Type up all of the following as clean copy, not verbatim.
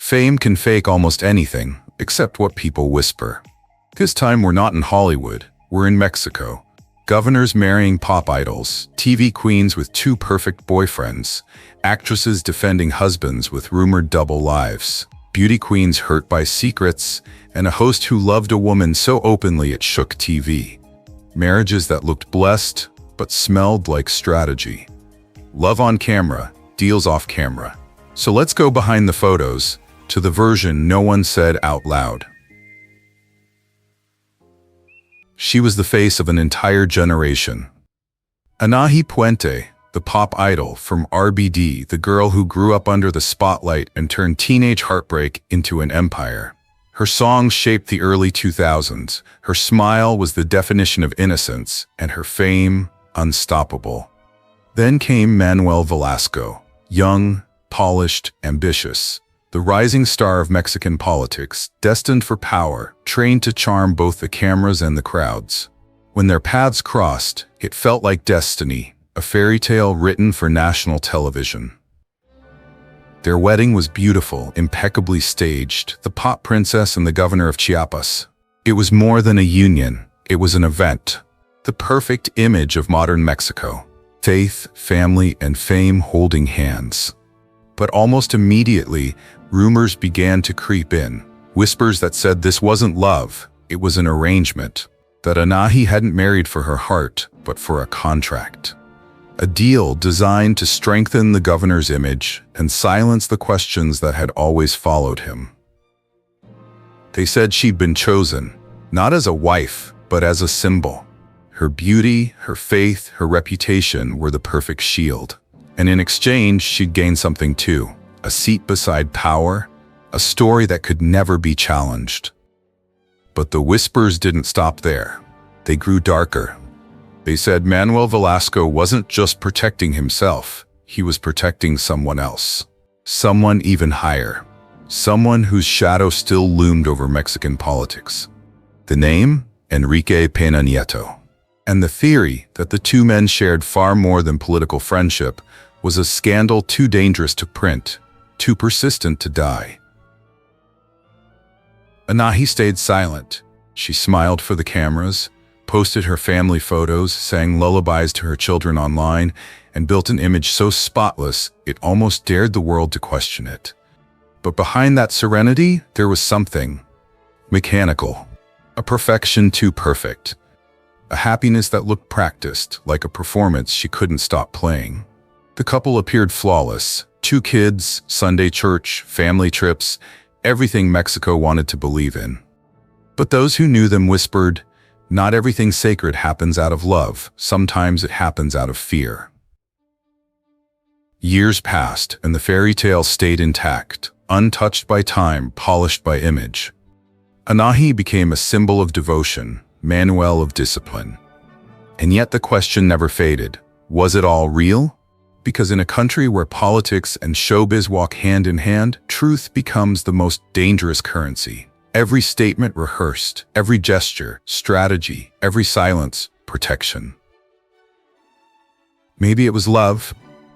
Fame can fake almost anything, except what people whisper. This time we're not in Hollywood, we're in Mexico. Governors marrying pop idols, TV queens with two perfect boyfriends, actresses defending husbands with rumored double lives, beauty queens hurt by secrets, and a host who loved a woman so openly it shook TV. Marriages that looked blessed, but smelled like strategy. Love on camera, deals off camera. So let's go behind the photos, to the version no one said out loud. She was the face of an entire generation. Anahí Puente, the pop idol from RBD, the girl who grew up under the spotlight and turned teenage heartbreak into an empire. Her songs shaped the early 2000s, her smile was the definition of innocence, and her fame, unstoppable. Then came Manuel Velasco, young, polished, ambitious, the rising star of Mexican politics, destined for power, trained to charm both the cameras and the crowds. When their paths crossed, it felt like destiny, a fairy tale written for national television. Their wedding was beautiful, impeccably staged, the pop princess and the governor of Chiapas. It was more than a union, it was an event. The perfect image of modern Mexico. Faith, family, and fame holding hands. But almost immediately, rumors began to creep in. Whispers that said this wasn't love, it was an arrangement. That Anahí hadn't married for her heart, but for a contract. A deal designed to strengthen the governor's image and silence the questions that had always followed him. They said she'd been chosen, not as a wife, but as a symbol. Her beauty, her faith, her reputation were the perfect shield. And in exchange, she'd gain something too. A seat beside power, a story that could never be challenged. But the whispers didn't stop there. They grew darker. They said Manuel Velasco wasn't just protecting himself, he was protecting someone else. Someone even higher. Someone whose shadow still loomed over Mexican politics. The name? Enrique Peña Nieto. And the theory that the two men shared far more than political friendship was a scandal too dangerous to print, too persistent to die. Anahí stayed silent. She smiled for the cameras, posted her family photos, sang lullabies to her children online, and built an image so spotless it almost dared the world to question it. But behind that serenity, there was something mechanical, a perfection too perfect, a happiness that looked practiced, like a performance she couldn't stop playing. The couple appeared flawless. 2 kids, Sunday church, family trips, everything Mexico wanted to believe in. But those who knew them whispered, not everything sacred happens out of love, sometimes it happens out of fear. Years passed, and the fairy tale stayed intact, untouched by time, polished by image. Anahí became a symbol of devotion, Manuel of discipline. And yet the question never faded. Was it all real? Because in a country where politics and showbiz walk hand in hand, truth becomes the most dangerous currency. Every statement rehearsed, every gesture, strategy, every silence, protection. Maybe it was love,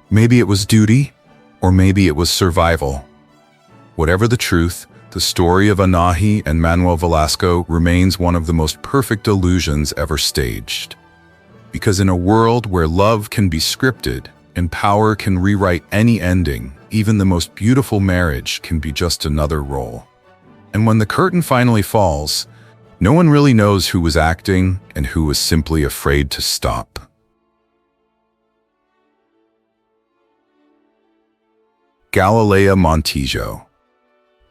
maybe it was duty, or maybe it was survival. Whatever the truth, the story of Anahí and Manuel Velasco remains one of the most perfect illusions ever staged. Because in a world where love can be scripted, and power can rewrite any ending, even the most beautiful marriage can be just another role. And when the curtain finally falls, no one really knows who was acting and who was simply afraid to stop. Galilea Montijo.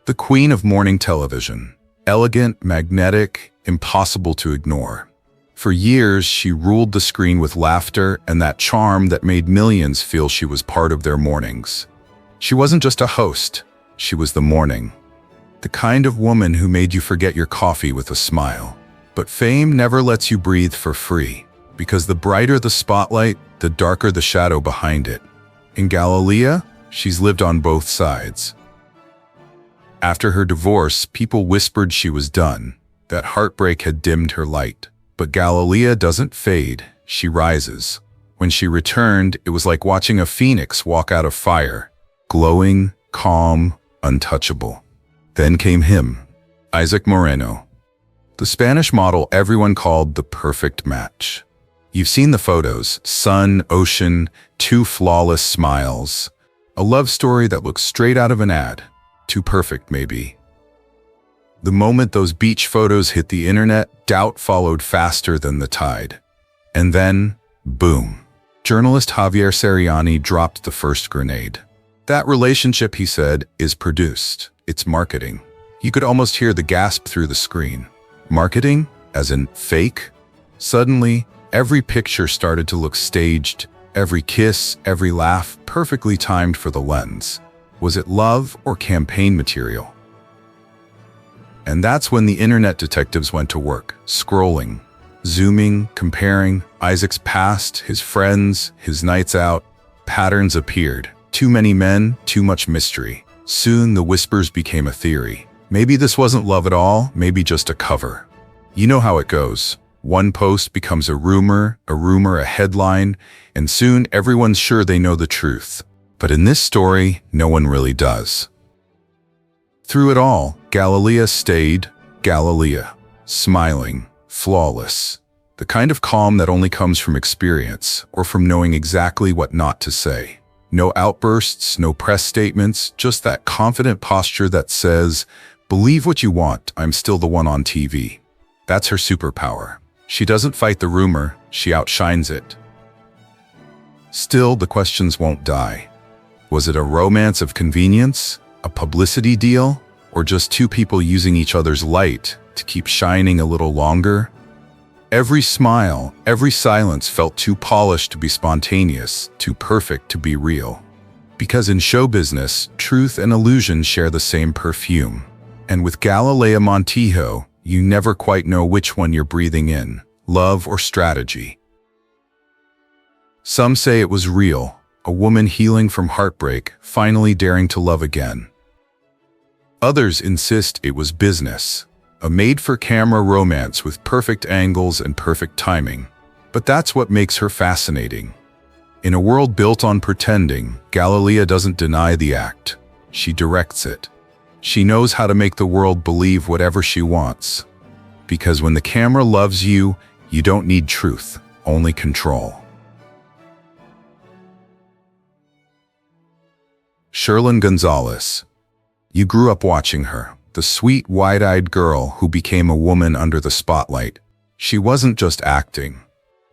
The queen of morning television. Elegant, magnetic, impossible to ignore. For years, she ruled the screen with laughter and that charm that made millions feel she was part of their mornings. She wasn't just a host, she was the morning. The kind of woman who made you forget your coffee with a smile. But fame never lets you breathe for free, because the brighter the spotlight, the darker the shadow behind it. In Galilea, she's lived on both sides. After her divorce, people whispered she was done, that heartbreak had dimmed her light. But Galilea doesn't fade, she rises. When she returned, it was like watching a phoenix walk out of fire, glowing, calm, untouchable. Then came him, Isaac Moreno, the Spanish model everyone called the perfect match. You've seen the photos: sun, ocean, two flawless smiles. A love story that looks straight out of an ad. Too perfect, maybe. The moment those beach photos hit the internet, doubt followed faster than the tide. And then, boom. Journalist Javier Seriani dropped the first grenade. That relationship, he said, is produced. It's marketing. You could almost hear the gasp through the screen. Marketing? As in fake? Suddenly, every picture started to look staged. Every kiss, every laugh, perfectly timed for the lens. Was it love or campaign material? And that's when the internet detectives went to work, scrolling, zooming, comparing Isaac's past, his friends, his nights out. Patterns appeared. Too many men, too much mystery. Soon the whispers became a theory. Maybe this wasn't love at all, maybe just a cover. You know how it goes. One post becomes a rumor, a headline, and soon everyone's sure they know the truth. But in this story, no one really does. Through it all, Galilea stayed Galilea, smiling, flawless. The kind of calm that only comes from experience or from knowing exactly what not to say. No outbursts, no press statements, just that confident posture that says, "Believe what you want, I'm still the one on TV." That's her superpower. She doesn't fight the rumor, she outshines it. Still, the questions won't die. Was it a romance of convenience, a publicity deal, or just two people using each other's light to keep shining a little longer? Every smile, every silence felt too polished to be spontaneous, too perfect to be real. Because in show business, truth and illusion share the same perfume. And with Galilea Montijo, you never quite know which one you're breathing in, love or strategy. Some say it was real, a woman healing from heartbreak, finally daring to love again. Others insist it was business, a made-for-camera romance with perfect angles and perfect timing. But that's what makes her fascinating. In a world built on pretending, Galilea doesn't deny the act. She directs it. She knows how to make the world believe whatever she wants. Because when the camera loves you, you don't need truth, only control. Sherlyn González. You grew up watching her, the sweet, wide-eyed girl who became a woman under the spotlight. She wasn't just acting.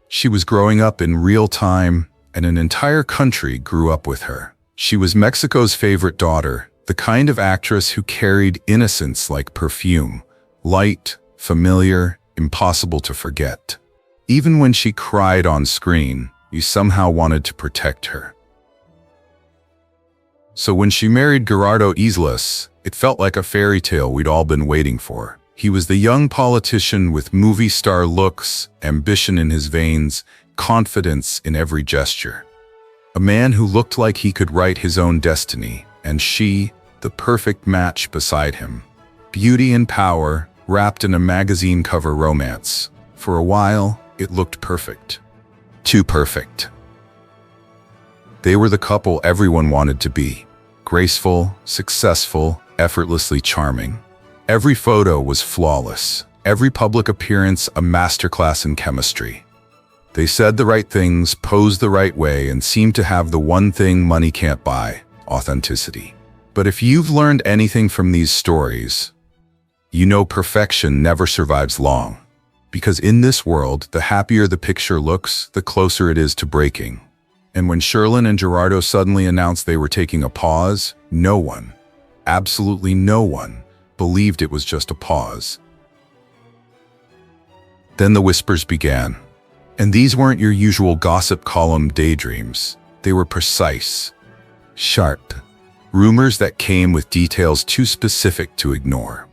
She was growing up in real time, and an entire country grew up with her. She was Mexico's favorite daughter, the kind of actress who carried innocence like perfume, light, familiar, impossible to forget. Even when she cried on screen, you somehow wanted to protect her. So when she married Gerardo Islas, it felt like a fairy tale we'd all been waiting for. He was the young politician with movie star looks, ambition in his veins, confidence in every gesture. A man who looked like he could write his own destiny, and she, the perfect match beside him. Beauty and power, wrapped in a magazine cover romance. For a while, it looked perfect. Too perfect. They were the couple everyone wanted to be. Graceful, successful, effortlessly charming. Every photo was flawless. Every public appearance a masterclass in chemistry. They said the right things, posed the right way, and seemed to have the one thing money can't buy: authenticity. But if you've learned anything from these stories, you know perfection never survives long. Because in this world, the happier the picture looks, the closer it is to breaking. And when Sherlyn and Gerardo suddenly announced they were taking a pause, no one, absolutely no one, believed it was just a pause. Then the whispers began. And these weren't your usual gossip column daydreams. They were precise, sharp, rumors that came with details too specific to ignore.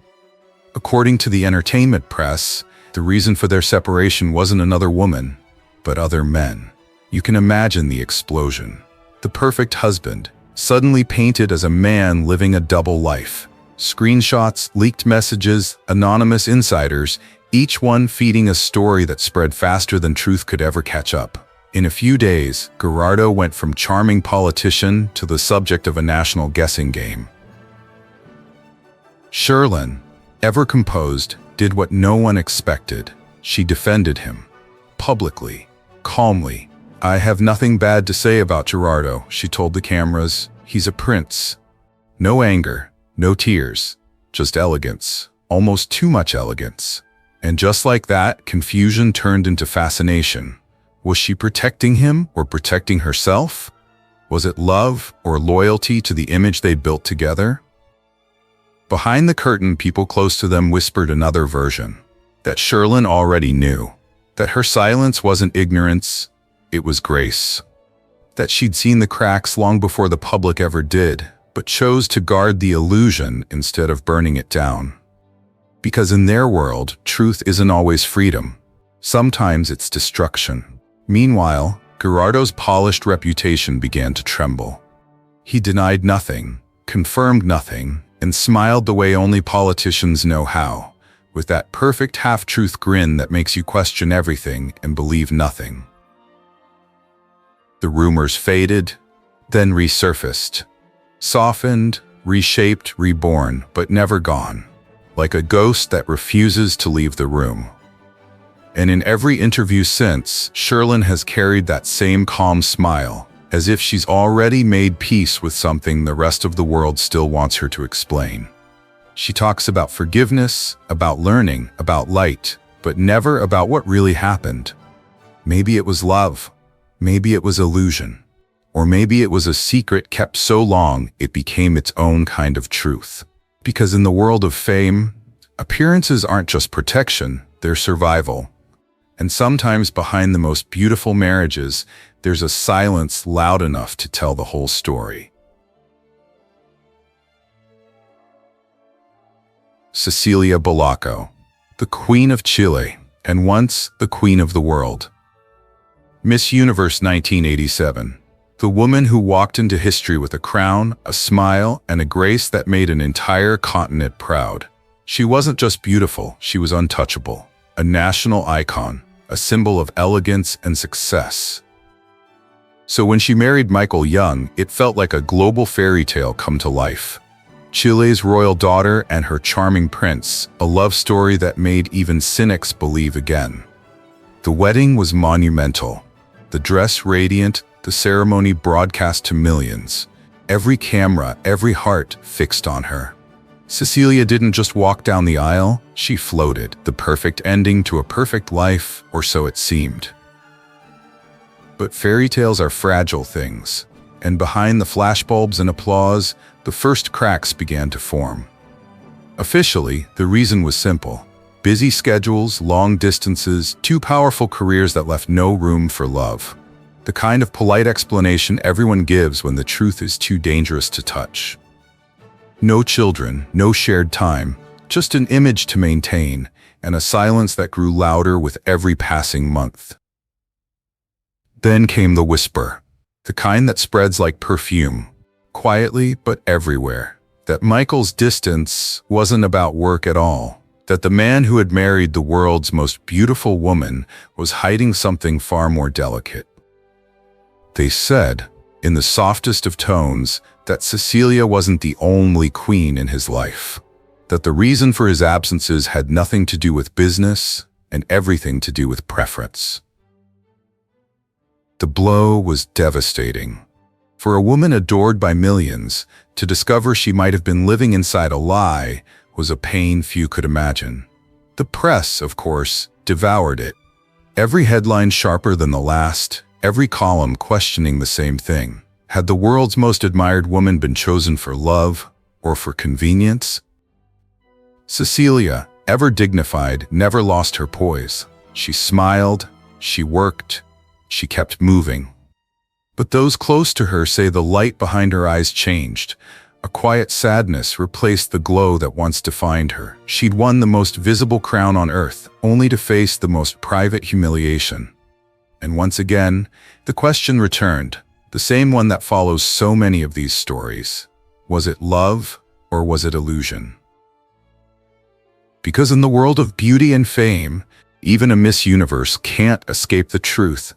According to the entertainment press, the reason for their separation wasn't another woman, but other men. You can imagine the explosion. The perfect husband, suddenly painted as a man living a double life. Screenshots, leaked messages, anonymous insiders, each one feeding a story that spread faster than truth could ever catch up. In a few days, Gerardo went from charming politician to the subject of a national guessing game. Sherlyn, ever composed, did what no one expected. She defended him. Publicly. Calmly. "I have nothing bad to say about Gerardo," she told the cameras. "He's a prince." No anger, no tears, just elegance. Almost too much elegance. And just like that, confusion turned into fascination. Was she protecting him or protecting herself? Was it love or loyalty to the image they'd built together? Behind the curtain, people close to them whispered another version. That Sherlyn already knew. That her silence wasn't ignorance, it was grace. That she'd seen the cracks long before the public ever did, but chose to guard the illusion instead of burning it down. Because in their world, truth isn't always freedom. Sometimes it's destruction. Meanwhile, Gerardo's polished reputation began to tremble. He denied nothing, confirmed nothing, and smiled the way only politicians know how, with that perfect half-truth grin that makes you question everything and believe nothing. The rumors faded, then resurfaced. Softened, reshaped, reborn, but never gone. Like a ghost that refuses to leave the room. And in every interview since, Sherlyn has carried that same calm smile, as if she's already made peace with something the rest of the world still wants her to explain. She talks about forgiveness, about learning, about light, but never about what really happened. Maybe it was love. Maybe it was illusion. Or maybe it was a secret kept so long it became its own kind of truth. Because in the world of fame, appearances aren't just protection, they're survival. And sometimes behind the most beautiful marriages, there's a silence loud enough to tell the whole story. Cecilia Bolocco, the Queen of Chile, and once the Queen of the World. Miss Universe 1987, the woman who walked into history with a crown, a smile, and a grace that made an entire continent proud. She wasn't just beautiful, she was untouchable. A national icon, a symbol of elegance and success. So when she married Michael Young, it felt like a global fairy tale come to life. Chile's royal daughter and her charming prince, a love story that made even cynics believe again. The wedding was monumental. The dress radiant, the ceremony broadcast to millions. Every camera, every heart fixed on her. Cecilia didn't just walk down the aisle, she floated, the perfect ending to a perfect life, or so it seemed. But fairy tales are fragile things, and behind the flashbulbs and applause, the first cracks began to form. Officially, the reason was simple. Busy schedules, long distances, two powerful careers that left no room for love. The kind of polite explanation everyone gives when the truth is too dangerous to touch. No children, no shared time, just an image to maintain, and a silence that grew louder with every passing month. Then came the whisper, the kind that spreads like perfume, quietly but everywhere, that Michael's distance wasn't about work at all, that the man who had married the world's most beautiful woman was hiding something far more delicate. They said, in the softest of tones, that Cecilia wasn't the only queen in his life, that the reason for his absences had nothing to do with business and everything to do with preference. The blow was devastating. For a woman adored by millions, to discover she might have been living inside a lie was a pain few could imagine. The press, of course, devoured it. Every headline sharper than the last, every column questioning the same thing. Had the world's most admired woman been chosen for love or for convenience? Cecilia, ever dignified, never lost her poise. She smiled, she worked, she kept moving. But those close to her say the light behind her eyes changed. A quiet sadness replaced the glow that once defined her. She'd won the most visible crown on earth, only to face the most private humiliation. And once again, the question returned, the same one that follows so many of these stories. Was it love or was it illusion? Because in the world of beauty and fame, even a Miss Universe can't escape the truth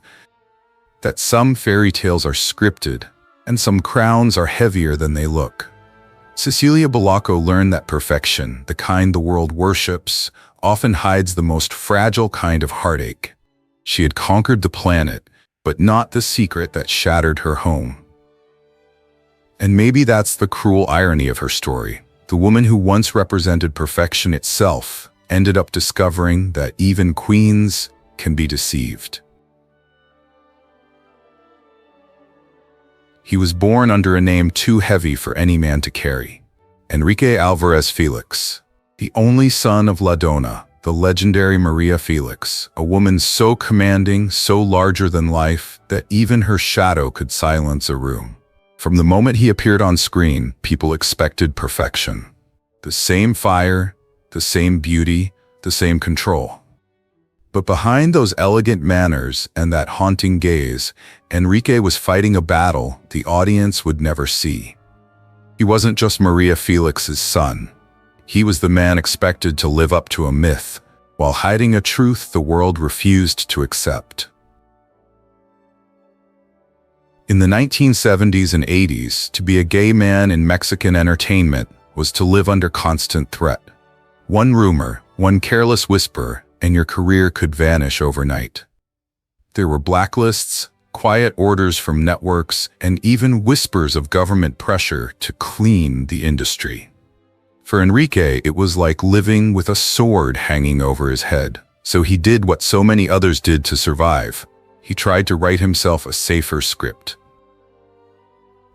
that some fairy tales are scripted and some crowns are heavier than they look. Cecilia Bolocco learned that perfection, the kind the world worships, often hides the most fragile kind of heartache. She had conquered the planet, but not the secret that shattered her home. And maybe that's the cruel irony of her story. The woman who once represented perfection itself ended up discovering that even queens can be deceived. He was born under a name too heavy for any man to carry. Enrique Álvarez Félix, the only son of La Dona, the legendary Maria Felix, a woman so commanding, so larger than life, that even her shadow could silence a room. From the moment he appeared on screen, people expected perfection. The same fire, the same beauty, the same control. But behind those elegant manners and that haunting gaze, Enrique was fighting a battle the audience would never see. He wasn't just Maria Felix's son. He was the man expected to live up to a myth, while hiding a truth the world refused to accept. In the 1970s and 80s, to be a gay man in Mexican entertainment was to live under constant threat. One rumor, one careless whisper, and your career could vanish overnight. There were blacklists, quiet orders from networks, and even whispers of government pressure to clean the industry. For Enrique, it was like living with a sword hanging over his head. So he did what so many others did to survive. He tried to write himself a safer script.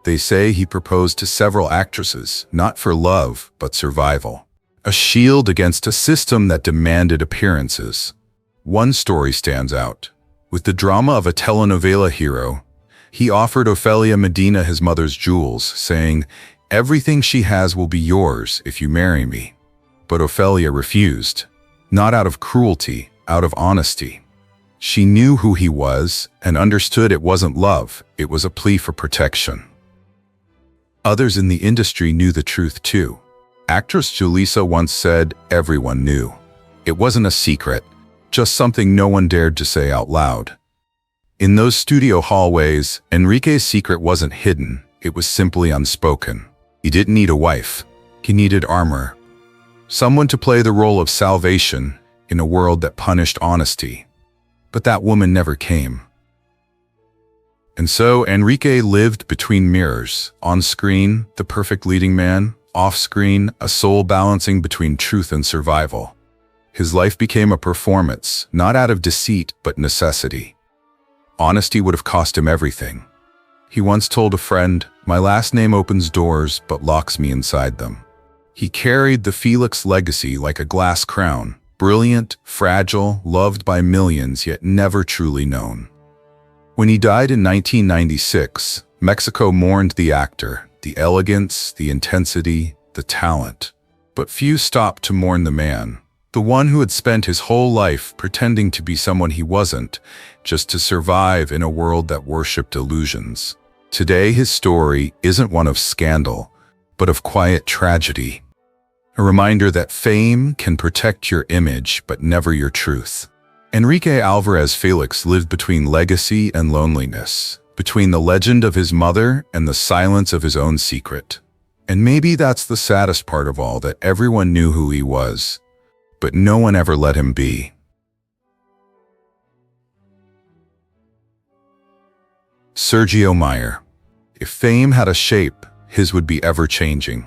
They say he proposed to several actresses, not for love, but survival. A shield against a system that demanded appearances. One story stands out. With the drama of a telenovela hero, he offered Ofelia Medina his mother's jewels, saying, "Everything she has will be yours if you marry me." But Ofelia refused, not out of cruelty, out of honesty. She knew who he was and understood it wasn't love, it was a plea for protection. Others in the industry knew the truth too. Actress Julissa once said everyone knew. It wasn't a secret, just something no one dared to say out loud. In those studio hallways, Enrique's secret wasn't hidden, it was simply unspoken. He didn't need a wife, he needed armor. Someone to play the role of salvation in a world that punished honesty. But that woman never came. And so Enrique lived between mirrors. On screen, the perfect leading man. Off screen, a soul balancing between truth and survival. His life became a performance, not out of deceit, but necessity. Honesty would have cost him everything. He once told a friend, "My last name opens doors, but locks me inside them." He carried the Felix legacy like a glass crown, brilliant, fragile, loved by millions, yet never truly known. When he died in 1996, Mexico mourned the actor, the elegance, the intensity, the talent. But few stopped to mourn the man, the one who had spent his whole life pretending to be someone he wasn't, just to survive in a world that worshipped illusions. Today, his story isn't one of scandal, but of quiet tragedy. A reminder that fame can protect your image, but never your truth. Enrique Álvarez Félix lived between legacy and loneliness, between the legend of his mother and the silence of his own secret. And maybe that's the saddest part of all, that everyone knew who he was, but no one ever let him be. Sergio Mayer. If fame had a shape, his would be ever-changing.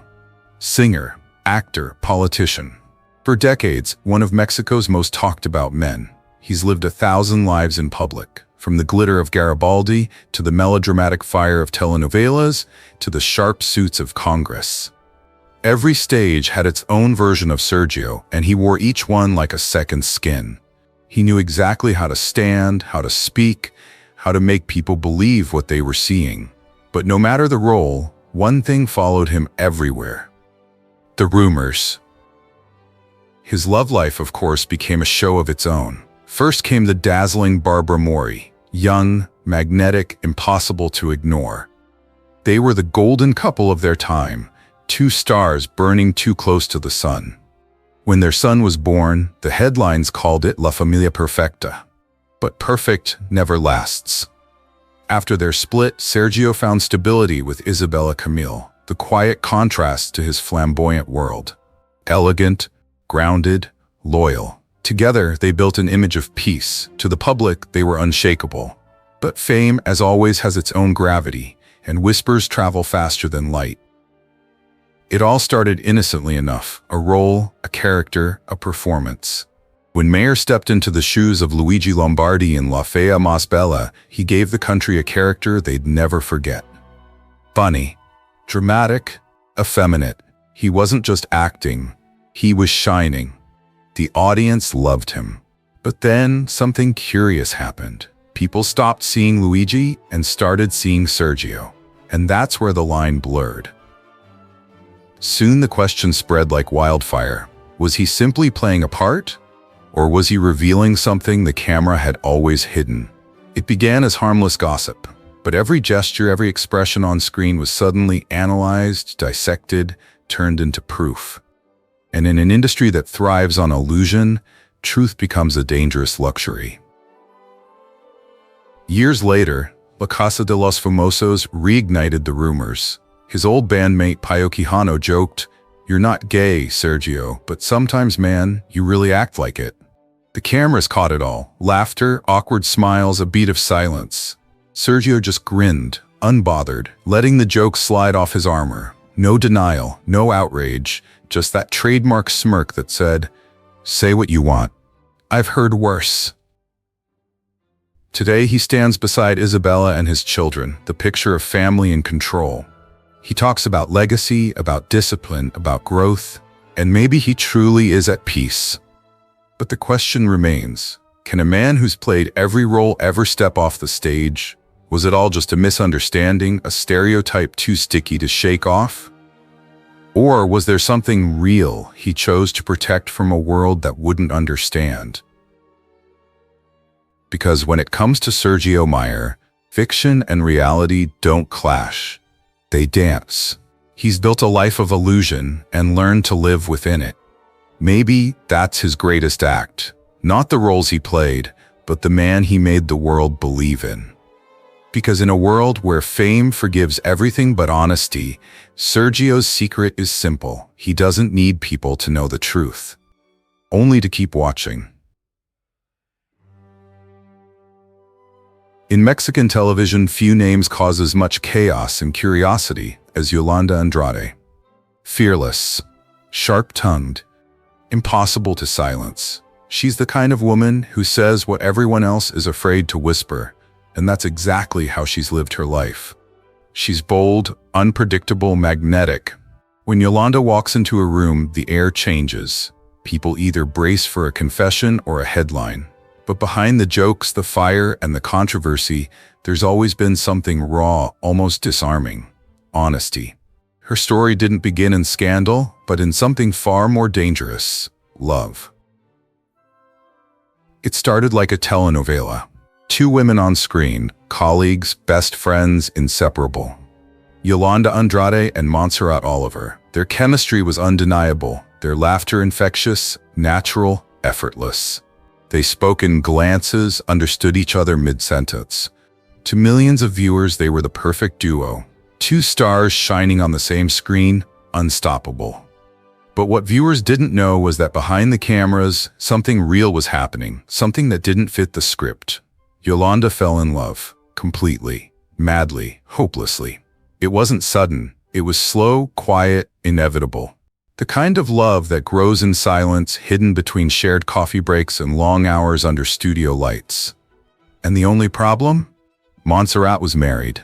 Singer, actor, politician. For decades, one of Mexico's most talked-about men. He's lived 1,000 lives in public, from the glitter of Garibaldi to the melodramatic fire of telenovelas to the sharp suits of Congress. Every stage had its own version of Sergio, and he wore each one like a second skin. He knew exactly how to stand, how to speak, how to make people believe what they were seeing. But no matter the role, one thing followed him everywhere: the rumors. His love life, of course, became a show of its own. First came the dazzling Barbara Mori, young, magnetic, impossible to ignore. They were the golden couple of their time, two stars burning too close to the sun. When their son was born, the headlines called it La Familia Perfecta. But perfect never lasts. After their split, Sergio found stability with Isabella Camille, the quiet contrast to his flamboyant world. Elegant, grounded, loyal. Together, they built an image of peace. To the public, they were unshakable. But fame, as always, has its own gravity, and whispers travel faster than light. It all started innocently enough, a role, a character, a performance. When Mayer stepped into the shoes of Luigi Lombardi in La Fea Mas Bella, he gave the country a character they'd never forget. Funny, dramatic, effeminate. He wasn't just acting, he was shining. The audience loved him. But then something curious happened. People stopped seeing Luigi and started seeing Sergio. And that's where the line blurred. Soon the question spread like wildfire. Was he simply playing a part? Or was he revealing something the camera had always hidden? It began as harmless gossip, but every gesture, every expression on screen was suddenly analyzed, dissected, turned into proof. And in an industry that thrives on illusion, truth becomes a dangerous luxury. Years later, La Casa de los Famosos reignited the rumors. His old bandmate Pio Quijano joked, "You're not gay, Sergio, but sometimes, man, you really act like it." The cameras caught it all. Laughter, awkward smiles, a beat of silence. Sergio just grinned, unbothered, letting the joke slide off his armor. No denial, no outrage, just that trademark smirk that said, "Say what you want. I've heard worse." Today he stands beside Isabella and his children, the picture of family and control. He talks about legacy, about discipline, about growth, and maybe he truly is at peace. But the question remains, can a man who's played every role ever step off the stage? Was it all just a misunderstanding, a stereotype too sticky to shake off? Or was there something real he chose to protect from a world that wouldn't understand? Because when it comes to Sergio Mayer, fiction and reality don't clash. They dance. He's built a life of illusion and learned to live within it. Maybe that's his greatest act. Not the roles he played, but the man he made the world believe in. Because in a world where fame forgives everything but honesty, Sergio's secret is simple. He doesn't need people to know the truth, only to keep watching. In Mexican television, few names cause as much chaos and curiosity as Yolanda Andrade. Fearless, sharp-tongued, impossible to silence. She's the kind of woman who says what everyone else is afraid to whisper, and that's exactly how she's lived her life. She's bold, unpredictable, magnetic. When Yolanda walks into a room, the air changes. People either brace for a confession or a headline. But behind the jokes, the fire, and the controversy, there's always been something raw, almost disarming. Honesty. Her story didn't begin in scandal, but in something far more dangerous: love. It started like a telenovela. Two women on screen, colleagues, best friends, inseparable. Yolanda Andrade and Montserrat Oliver. Their chemistry was undeniable, their laughter infectious, natural, effortless. They spoke in glances, understood each other mid-sentence. To millions of viewers, they were the perfect duo. Two stars shining on the same screen, unstoppable. But what viewers didn't know was that behind the cameras, something real was happening, something that didn't fit the script. Yolanda fell in love, completely, madly, hopelessly. It wasn't sudden, it was slow, quiet, inevitable. The kind of love that grows in silence, hidden between shared coffee breaks and long hours under studio lights. And the only problem? Montserrat was married.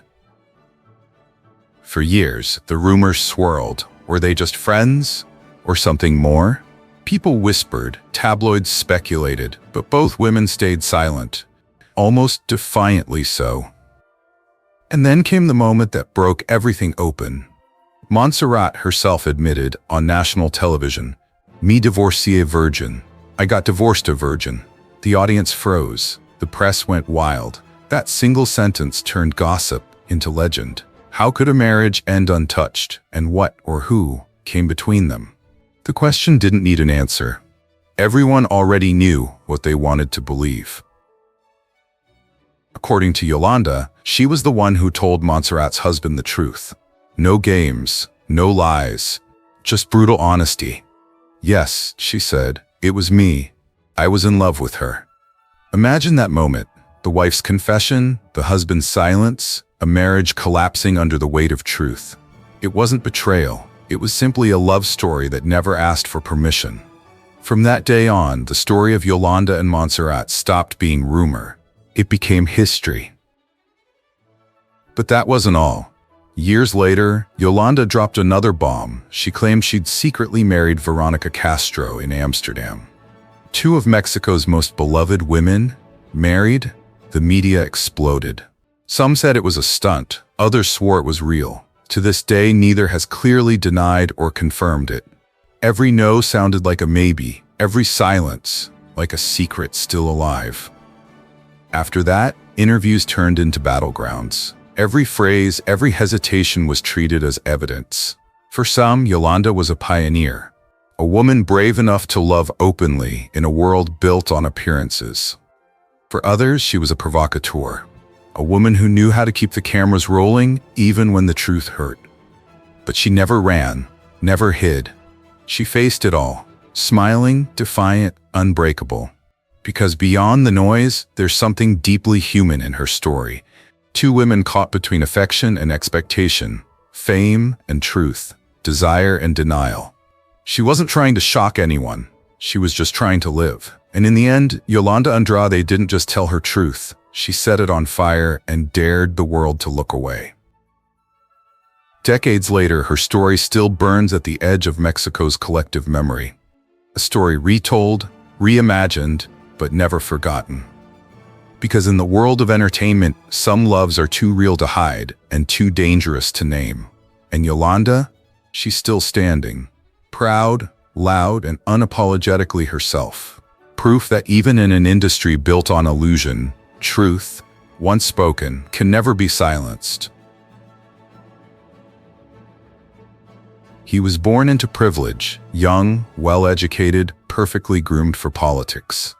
For years, the rumors swirled. Were they just friends? Or something more? People whispered, tabloids speculated, but both women stayed silent. Almost defiantly so. And then came the moment that broke everything open. Montserrat herself admitted on national television, "Me divorcié virgin. I got divorced a virgin." The audience froze. The press went wild. That single sentence turned gossip into legend. How could a marriage end untouched, and what or who came between them? The question didn't need an answer. Everyone already knew what they wanted to believe. According to Yolanda, she was the one who told Montserrat's husband the truth. No games, no lies, just brutal honesty. Yes, she said, it was me. I was in love with her. Imagine that moment, the wife's confession, the husband's silence, a marriage collapsing under the weight of truth. It wasn't betrayal, it was simply a love story that never asked for permission. From that day on, the story of Yolanda and Montserrat stopped being rumor. It became history. But that wasn't all. Years later, Yolanda dropped another bomb. She claimed she'd secretly married Veronica Castro in Amsterdam. Two of Mexico's most beloved women, married. The media exploded. Some said it was a stunt, others swore it was real. To this day, neither has clearly denied or confirmed it. Every no sounded like a maybe, every silence like a secret still alive. After that, interviews turned into battlegrounds. Every phrase, every hesitation was treated as evidence. For some, Yolanda was a pioneer, a woman brave enough to love openly in a world built on appearances. For others, she was a provocateur, a woman who knew how to keep the cameras rolling even when the truth hurt. But she never ran, never hid. She faced it all, smiling, defiant, unbreakable. Because beyond the noise, there's something deeply human in her story. Two women caught between affection and expectation, fame and truth, desire and denial. She wasn't trying to shock anyone. She was just trying to live. And in the end, Yolanda Andrade didn't just tell her truth. She set it on fire and dared the world to look away. Decades later, her story still burns at the edge of Mexico's collective memory. A story retold, reimagined, but never forgotten. Because in the world of entertainment, some loves are too real to hide and too dangerous to name. And Yolanda, she's still standing, proud, loud, and unapologetically herself. Proof that even in an industry built on illusion, truth, once spoken, can never be silenced. He was born into privilege, young, well-educated, perfectly groomed for politics.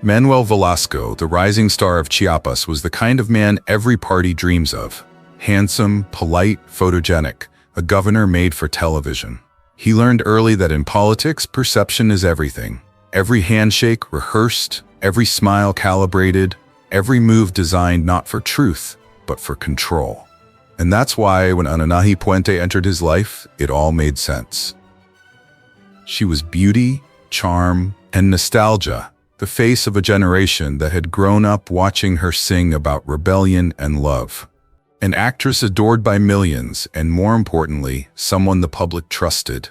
Manuel Velasco, the rising star of Chiapas, was the kind of man every party dreams of. Handsome, polite, photogenic, a governor made for television. He learned early that in politics, perception is everything. Every handshake rehearsed, every smile calibrated, every move designed not for truth, but for control. And that's why when Anahí Puente entered his life, it all made sense. She was beauty, charm, and nostalgia, the face of a generation that had grown up watching her sing about rebellion and love. An actress adored by millions, and more importantly, someone the public trusted.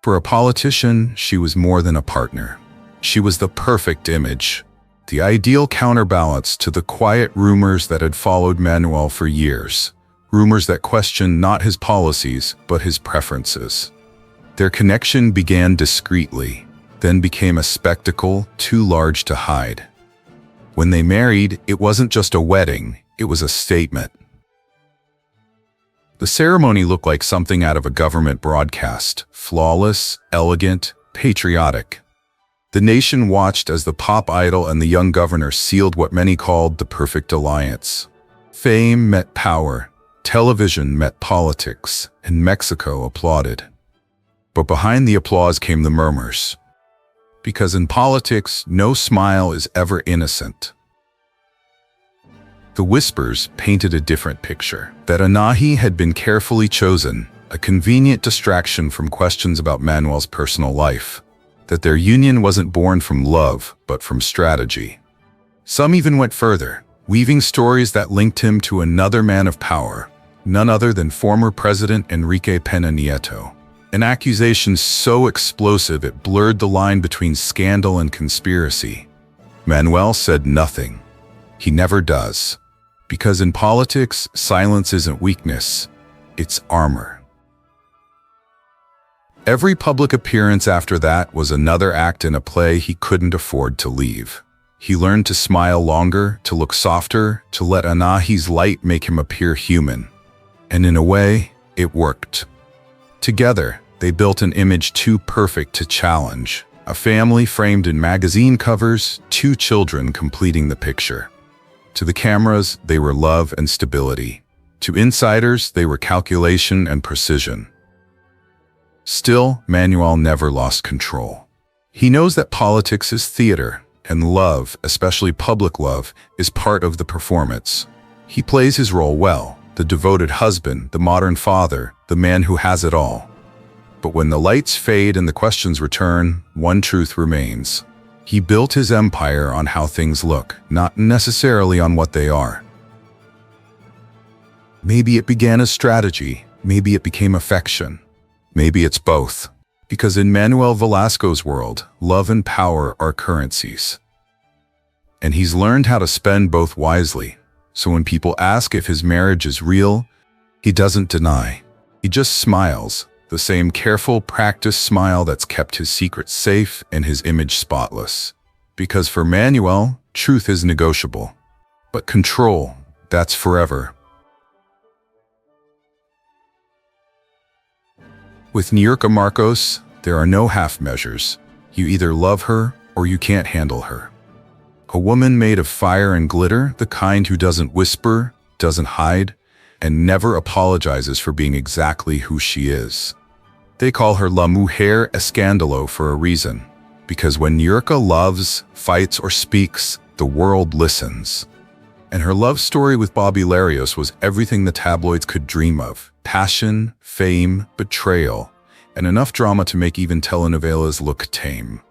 For a politician, she was more than a partner. She was the perfect image, the ideal counterbalance to the quiet rumors that had followed Manuel for years. Rumors that questioned not his policies, but his preferences. Their connection began discreetly, then became a spectacle too large to hide. When they married, it wasn't just a wedding, it was a statement. The ceremony looked like something out of a government broadcast, flawless, elegant, patriotic. The nation watched as the pop idol and the young governor sealed what many called the perfect alliance. Fame met power, television met politics, and Mexico applauded. But behind the applause came the murmurs. Because in politics, no smile is ever innocent. The whispers painted a different picture, that Anahí had been carefully chosen, a convenient distraction from questions about Manuel's personal life, that their union wasn't born from love, but from strategy. Some even went further, weaving stories that linked him to another man of power, none other than former President Enrique Peña Nieto. An accusation so explosive it blurred the line between scandal and conspiracy. Manuel said nothing. He never does. Because in politics, silence isn't weakness, it's armor. Every public appearance after that was another act in a play he couldn't afford to leave. He learned to smile longer, to look softer, to let Anahí's light make him appear human. And in a way, it worked. Together, they built an image too perfect to challenge. A family framed in magazine covers, two children completing the picture. To the cameras, they were love and stability. To insiders, they were calculation and precision. Still, Manuel never lost control. He knows that politics is theater, and love, especially public love, is part of the performance. He plays his role well, the devoted husband, the modern father, the man who has it all. But when the lights fade and the questions return, one truth remains. He built his empire on how things look, not necessarily on what they are. Maybe it began as strategy, maybe it became affection. Maybe it's both. Because in Manuel Velasco's world, love and power are currencies. And he's learned how to spend both wisely. So when people ask if his marriage is real, he doesn't deny. He just smiles, the same careful, practiced smile that's kept his secrets safe and his image spotless. Because for Manuel, truth is negotiable. But control, that's forever. With Niurka Marcos, there are no half measures. You either love her or you can't handle her. A woman made of fire and glitter, the kind who doesn't whisper, doesn't hide, and never apologizes for being exactly who she is. They call her La Mujer Escándalo for a reason, because when Niurka loves, fights, or speaks, the world listens. And her love story with Bobby Larios was everything the tabloids could dream of. Passion, fame, betrayal, and enough drama to make even telenovelas look tame.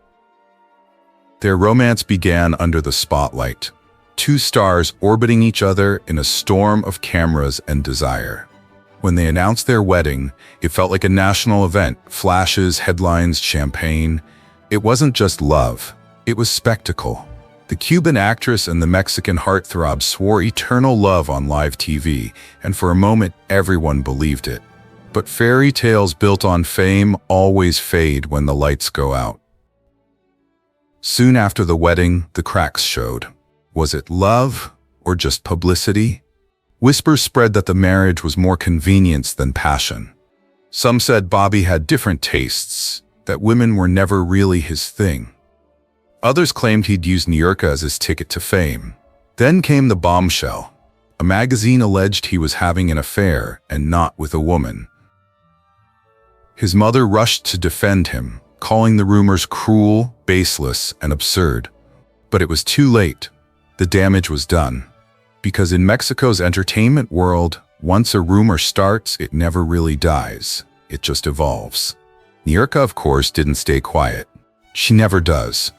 Their romance began under the spotlight, two stars orbiting each other in a storm of cameras and desire. When they announced their wedding, it felt like a national event, flashes, headlines, champagne. It wasn't just love, it was spectacle. The Cuban actress and the Mexican heartthrob swore eternal love on live TV, and for a moment everyone believed it. But fairy tales built on fame always fade when the lights go out. Soon after the wedding, the cracks showed. Was it love or just publicity? Whispers spread that the marriage was more convenience than passion. Some said Bobby had different tastes, that women were never really his thing. Others claimed he'd used Niurka as his ticket to fame. Then came the bombshell. A magazine alleged he was having an affair and not with a woman. His mother rushed to defend him, calling the rumors cruel, baseless, and absurd. But it was too late. The damage was done. Because in Mexico's entertainment world, once a rumor starts, it never really dies. It just evolves. Niurka, of course, didn't stay quiet. She never does.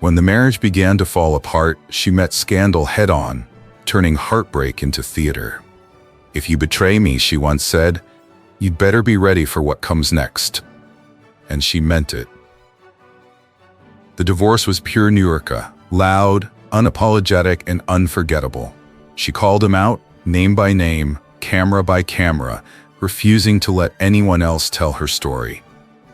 When the marriage began to fall apart, she met scandal head-on, turning heartbreak into theater. "If you betray me," she once said, "you'd better be ready for what comes next." And she meant it. The divorce was pure Niurka, loud, unapologetic, and unforgettable. She called him out, name by name, camera by camera, refusing to let anyone else tell her story.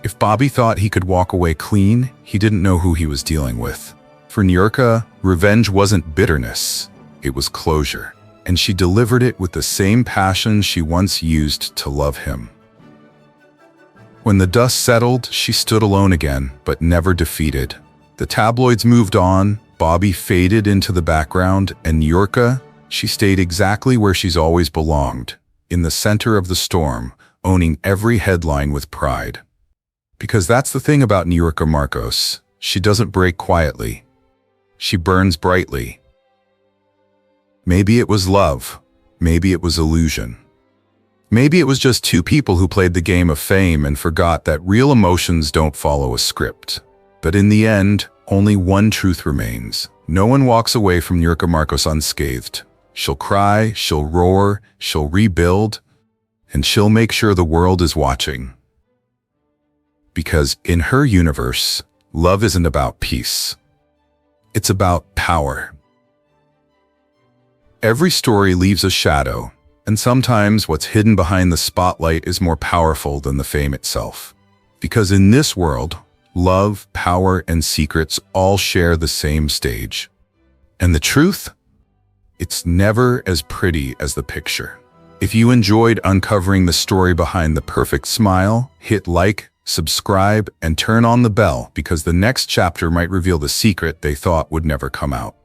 If Bobby thought he could walk away clean, he didn't know who he was dealing with. For Niurka, revenge wasn't bitterness, it was closure, and she delivered it with the same passion she once used to love him. When the dust settled, she stood alone again, but never defeated. The tabloids moved on, Bobby faded into the background, and Niurka, she stayed exactly where she's always belonged, in the center of the storm, owning every headline with pride. Because that's the thing about Niurka Marcos. She doesn't break quietly. She burns brightly. Maybe it was love. Maybe it was illusion. Maybe it was just two people who played the game of fame and forgot that real emotions don't follow a script. But in the end, only one truth remains. No one walks away from Niurka Marcos unscathed. She'll cry, she'll roar, she'll rebuild, and she'll make sure the world is watching. Because in her universe, love isn't about peace. It's about power. Every story leaves a shadow, and sometimes what's hidden behind the spotlight is more powerful than the fame itself. Because in this world, love, power, and secrets all share the same stage. And the truth? It's never as pretty as the picture. If you enjoyed uncovering the story behind the perfect smile, hit like, subscribe, and turn on the bell because the next chapter might reveal the secret they thought would never come out.